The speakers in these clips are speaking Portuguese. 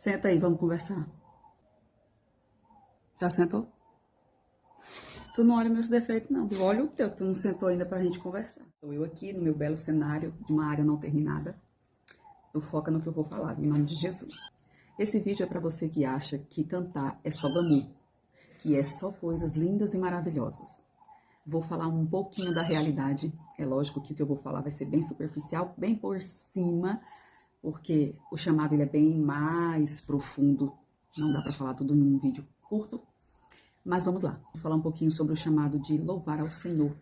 Senta aí, vamos conversar. Já sentou? Tu não olha meus defeitos, não. Tu olha o teu, que tu não sentou ainda pra gente conversar. Estou eu aqui no meu belo cenário de uma área não terminada. Tu foca no que eu vou falar, em nome de Jesus. Esse vídeo é pra você que acha que cantar é só glamour, que é só coisas lindas e maravilhosas. Vou falar um pouquinho da realidade. É lógico que o que eu vou falar vai ser bem superficial, bem por cima, porque o chamado ele é bem mais profundo. Não dá pra falar tudo em um vídeo curto. Mas vamos lá, vamos falar um pouquinho sobre o chamado de louvar ao Senhor.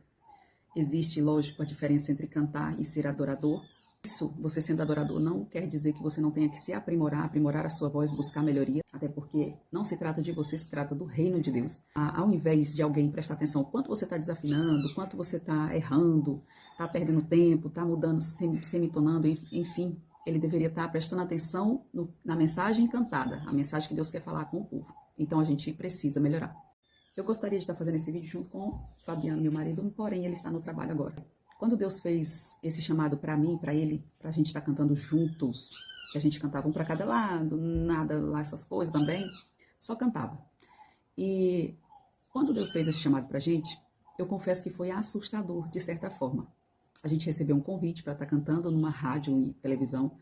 Existe, lógico, a diferença entre cantar e ser adorador. Isso, você sendo adorador, não quer dizer que você não tenha que se aprimorar a sua voz, buscar melhoria, até porque não se trata de você, se trata do reino de Deus. Ao invés de alguém prestar atenção quanto você está desafinando, quanto você está errando, está perdendo tempo, está mudando, semitonando, enfim, ele deveria estar prestando atenção na mensagem cantada, a mensagem que Deus quer falar com o povo. Então a gente precisa melhorar. Eu gostaria de estar fazendo esse vídeo junto com o Fabiano, meu marido, porém ele está no trabalho agora. Quando Deus fez esse chamado para mim, para ele, para a gente estar cantando juntos, que a gente cantava um para cada lado, nada lá essas coisas também, só cantava. E quando Deus fez esse chamado para a gente, eu confesso que foi assustador, de certa forma. A gente recebeu um convite para estar cantando numa rádio e televisão,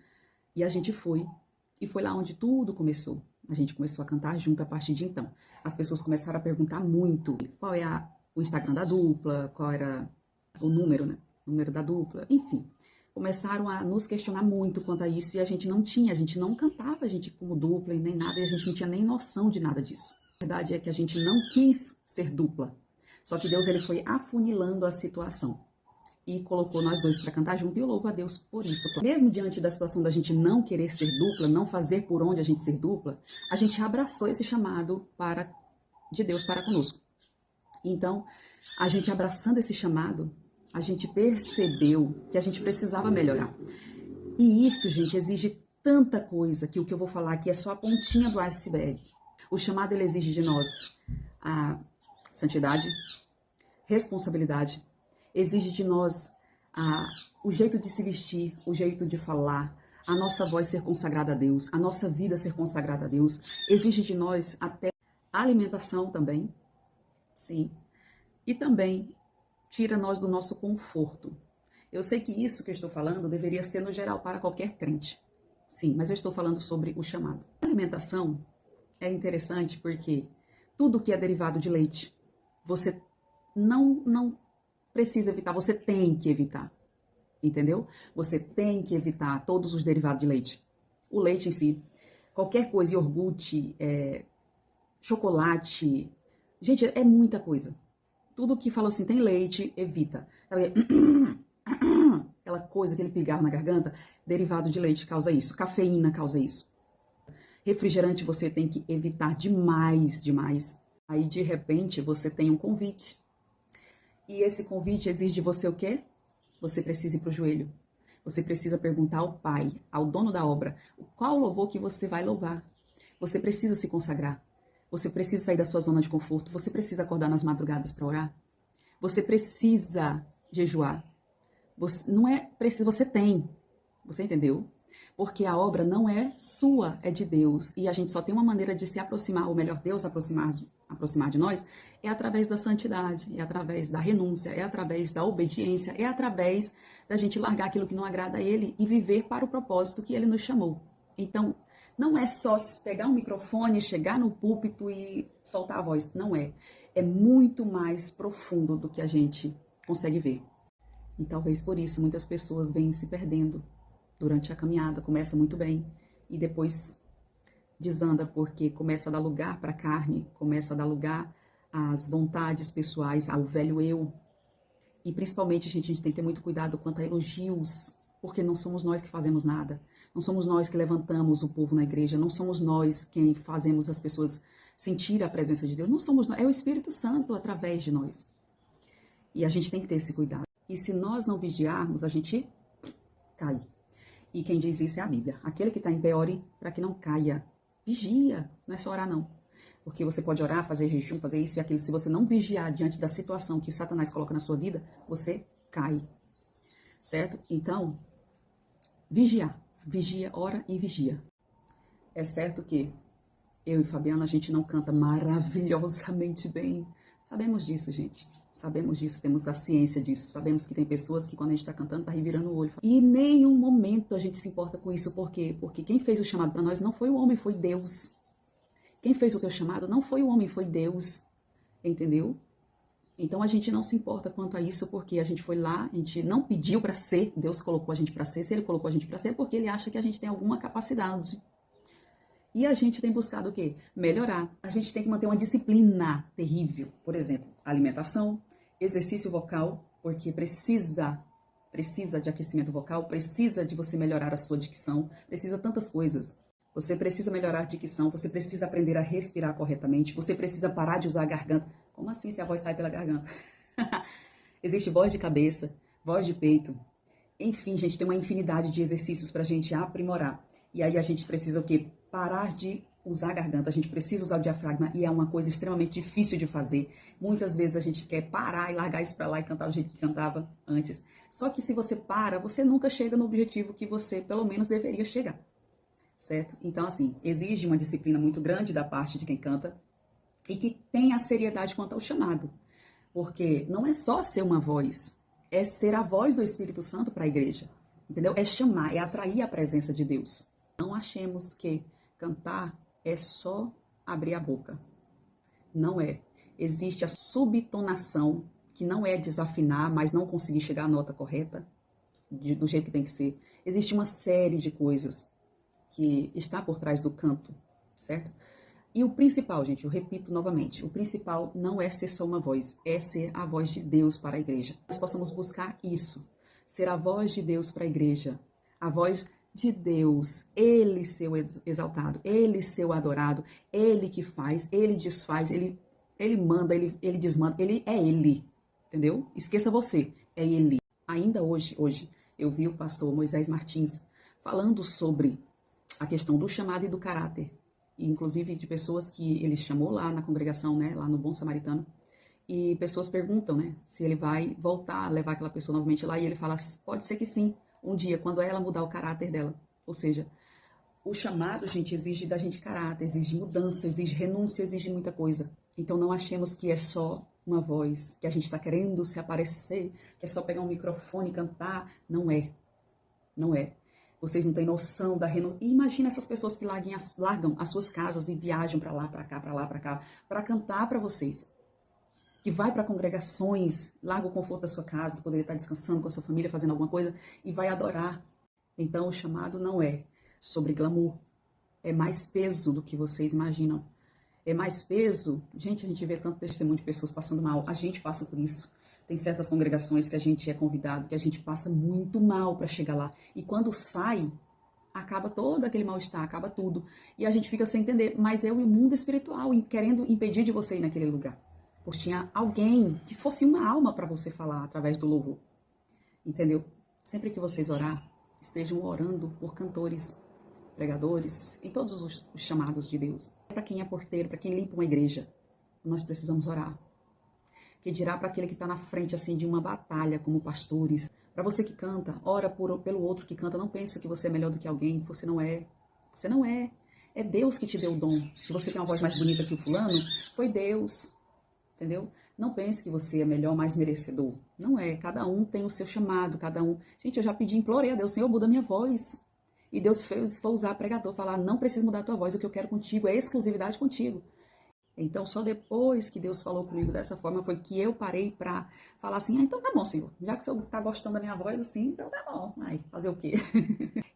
e a gente foi, e foi lá onde tudo começou. A gente começou a cantar junto a partir de então. As pessoas começaram a perguntar muito qual é o Instagram da dupla, qual era o número, né? O número da dupla, enfim. Começaram a nos questionar muito quanto a isso e a gente não cantava a gente como dupla e nem nada, e a gente não tinha nem noção de nada disso. A verdade é que a gente não quis ser dupla. Só que Deus ele foi afunilando a situação e colocou nós dois para cantar junto, e eu louvo a Deus por isso. Mesmo diante da situação da gente não querer ser dupla, não fazer por onde a gente ser dupla, a gente abraçou esse chamado de Deus para conosco. Então, a gente abraçando esse chamado, a gente percebeu que a gente precisava melhorar. E isso, gente, exige tanta coisa que o que eu vou falar aqui é só a pontinha do iceberg. O chamado ele exige de nós a santidade, responsabilidade, exige de nós o jeito de se vestir, o jeito de falar, a nossa voz ser consagrada a Deus, a nossa vida ser consagrada a Deus, exige de nós até alimentação também, sim, e também tira nós do nosso conforto. Eu sei que isso que eu estou falando deveria ser no geral para qualquer crente, sim, mas eu estou falando sobre o chamado. A alimentação é interessante porque tudo que é derivado de leite, você não precisa evitar, você tem que evitar, entendeu? Você tem que evitar todos os derivados de leite. O leite em si, qualquer coisa, iogurte, chocolate, gente, é muita coisa. Tudo que fala assim, tem leite, evita. Aquela coisa, aquele pigarro na garganta, derivado de leite causa isso. Cafeína causa isso. Refrigerante você tem que evitar demais. Aí, de repente, você tem um convite. E esse convite exige de você o quê? Você precisa ir para o joelho. Você precisa perguntar ao Pai, ao dono da obra, qual louvor que você vai louvar. Você precisa se consagrar. Você precisa sair da sua zona de conforto. Você precisa acordar nas madrugadas para orar. Você precisa jejuar. Não é preciso, você tem. Você entendeu? Porque a obra não é sua, é de Deus. E a gente só tem uma maneira de se aproximar, ou melhor, Deus aproximar de nós, é através da santidade, é através da renúncia, é através da obediência, é através da gente largar aquilo que não agrada a Ele e viver para o propósito que Ele nos chamou. Então, não é só pegar um microfone, chegar no púlpito e soltar a voz. Não é. É muito mais profundo do que a gente consegue ver. E talvez por isso muitas pessoas vêm se perdendo durante a caminhada. Começa muito bem e depois desanda porque começa a dar lugar para a carne, começa a dar lugar às vontades pessoais, ao velho eu. E principalmente, gente, a gente tem que ter muito cuidado quanto a elogios, porque não somos nós que fazemos nada. Não somos nós que levantamos o povo na igreja, não somos nós quem fazemos as pessoas sentir a presença de Deus. Não somos nós, é o Espírito Santo através de nós. E a gente tem que ter esse cuidado. E se nós não vigiarmos, a gente cai. E quem diz isso é a Bíblia. Aquele que está em pé, ore para que não caia. Vigia, não é só orar não. Porque você pode orar, fazer jejum, fazer isso e aquilo. Se você não vigiar diante da situação que o Satanás coloca na sua vida, você cai. Certo? Então, vigiar. Vigia, ora e vigia. É certo que eu e Fabiana, a gente não canta maravilhosamente bem. Sabemos disso, gente. Sabemos disso, temos a ciência disso. Sabemos que tem pessoas que quando a gente está cantando, tá revirando o olho. E em nenhum momento a gente se importa com isso. Por quê? Porque quem fez o chamado para nós não foi o homem, foi Deus. Quem fez o teu chamado não foi o homem, foi Deus. Entendeu? Então a gente não se importa quanto a isso, porque a gente foi lá, a gente não pediu para ser, Deus colocou a gente para ser. Se Ele colocou a gente para ser, é porque Ele acha que a gente tem alguma capacidade. E a gente tem buscado o quê? Melhorar. A gente tem que manter uma disciplina terrível. Por exemplo, alimentação, exercício vocal, porque precisa de aquecimento vocal, precisa de você melhorar a sua dicção, precisa tantas coisas. Você precisa melhorar a dicção, você precisa aprender a respirar corretamente, você precisa parar de usar a garganta. Como assim se a voz sai pela garganta? Existe voz de cabeça, voz de peito. Enfim, gente, tem uma infinidade de exercícios para a gente aprimorar. E aí a gente precisa o quê? Parar de usar a garganta, a gente precisa usar o diafragma e é uma coisa extremamente difícil de fazer. Muitas vezes a gente quer parar e largar isso para lá e cantar do jeito que cantava antes. Só que se você para, você nunca chega no objetivo que você pelo menos deveria chegar, certo? Então, assim, exige uma disciplina muito grande da parte de quem canta e que tenha a seriedade quanto ao chamado. Porque não é só ser uma voz, é ser a voz do Espírito Santo para a igreja, entendeu? É chamar, é atrair a presença de Deus. Não achemos que cantar é só abrir a boca. Não é. Existe a subtonação, que não é desafinar, mas não conseguir chegar à nota correta, do jeito que tem que ser. Existe uma série de coisas que está por trás do canto, certo? E o principal, gente, eu repito novamente, o principal não é ser só uma voz, é ser a voz de Deus para a igreja. Nós possamos buscar isso, ser a voz de Deus para a igreja, a voz de Deus, Ele ser exaltado, Ele ser adorado, Ele que faz, Ele desfaz, Ele manda, ele desmanda, Ele é Ele, entendeu? Esqueça você, é Ele. Ainda hoje, eu vi o pastor Moisés Martins falando sobre a questão do chamado e do caráter, inclusive de pessoas que ele chamou lá na congregação, né, lá no Bom Samaritano, e pessoas perguntam, né, se ele vai voltar a levar aquela pessoa novamente lá, e ele fala, pode ser que sim, um dia, quando ela mudar o caráter dela. Ou seja, o chamado, gente, exige da gente caráter, exige mudança, exige renúncia, exige muita coisa. Então não achemos que é só uma voz, que a gente está querendo se aparecer, que é só pegar um microfone e cantar. Não é. Não é. Vocês não têm noção da renúncia. E imagina essas pessoas que largam as suas casas e viajam para lá, para cá, para lá, para cá, para cantar para vocês. Que vai para congregações, larga o conforto da sua casa, que poderia estar descansando com a sua família, fazendo alguma coisa, e vai adorar. Então o chamado não é sobre glamour. É mais peso do que vocês imaginam. É mais peso. Gente, a gente vê tanto testemunho de pessoas passando mal. A gente passa por isso. Tem certas congregações que a gente é convidado, que a gente passa muito mal para chegar lá. E quando sai, acaba todo aquele mal-estar, acaba tudo. E a gente fica sem entender. Mas é o mundo espiritual querendo impedir de você ir naquele lugar. Porque tinha alguém que fosse uma alma para você falar através do louvor. Entendeu? Sempre que vocês orar, estejam orando por cantores, pregadores, em todos os chamados de Deus. Para quem é porteiro, para quem limpa uma igreja, nós precisamos orar. Que dirá para aquele que está na frente assim de uma batalha como pastores. Para você que canta, ora pelo outro que canta. Não pense que você é melhor do que alguém, que você não é. Você não é. É Deus que te deu o dom. Se você tem uma voz mais bonita que o fulano, foi Deus. Entendeu? Não pense que você é melhor, mais merecedor. Não é. Cada um tem o seu chamado, cada um. Gente, eu já pedi, implorei a Deus, Senhor, muda minha voz. E Deus foi usar pregador, falar, não precisa mudar a tua voz, o que eu quero contigo é exclusividade contigo. Então, só depois que Deus falou comigo dessa forma, foi que eu parei para falar assim, então tá bom, Senhor, já que o Senhor tá gostando da minha voz assim, então tá bom, aí, fazer o quê?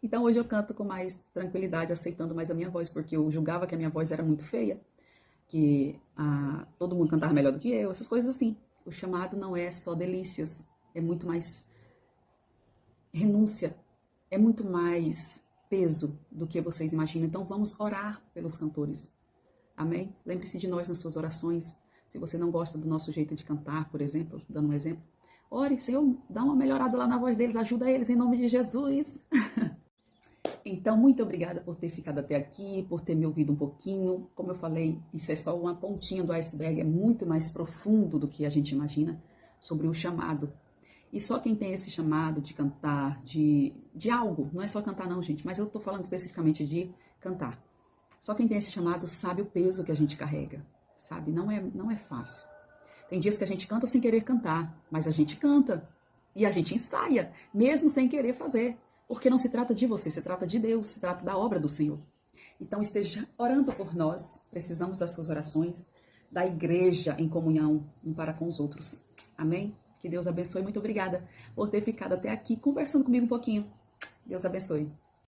Então, hoje eu canto com mais tranquilidade, aceitando mais a minha voz, porque eu julgava que a minha voz era muito feia, que todo mundo cantava melhor do que eu, essas coisas assim. O chamado não é só delícias, é muito mais renúncia, é muito mais peso do que vocês imaginam. Então, vamos orar pelos cantores. Amém? Lembre-se de nós nas suas orações. Se você não gosta do nosso jeito de cantar, por exemplo, dando um exemplo, ore, Senhor, dá uma melhorada lá na voz deles, ajuda eles em nome de Jesus. Então, muito obrigada por ter ficado até aqui, por ter me ouvido um pouquinho. Como eu falei, isso é só uma pontinha do iceberg, é muito mais profundo do que a gente imagina sobre o chamado. E só quem tem esse chamado de cantar, de algo, não é só cantar não, gente, mas eu estou falando especificamente de cantar. Só quem tem esse chamado sabe o peso que a gente carrega, sabe? Não é fácil. Tem dias que a gente canta sem querer cantar, mas a gente canta e a gente ensaia, mesmo sem querer fazer. Porque não se trata de você, se trata de Deus, se trata da obra do Senhor. Então esteja orando por nós, precisamos das suas orações, da igreja em comunhão um para com os outros. Amém? Que Deus abençoe. Muito obrigada por ter ficado até aqui conversando comigo um pouquinho. Deus abençoe.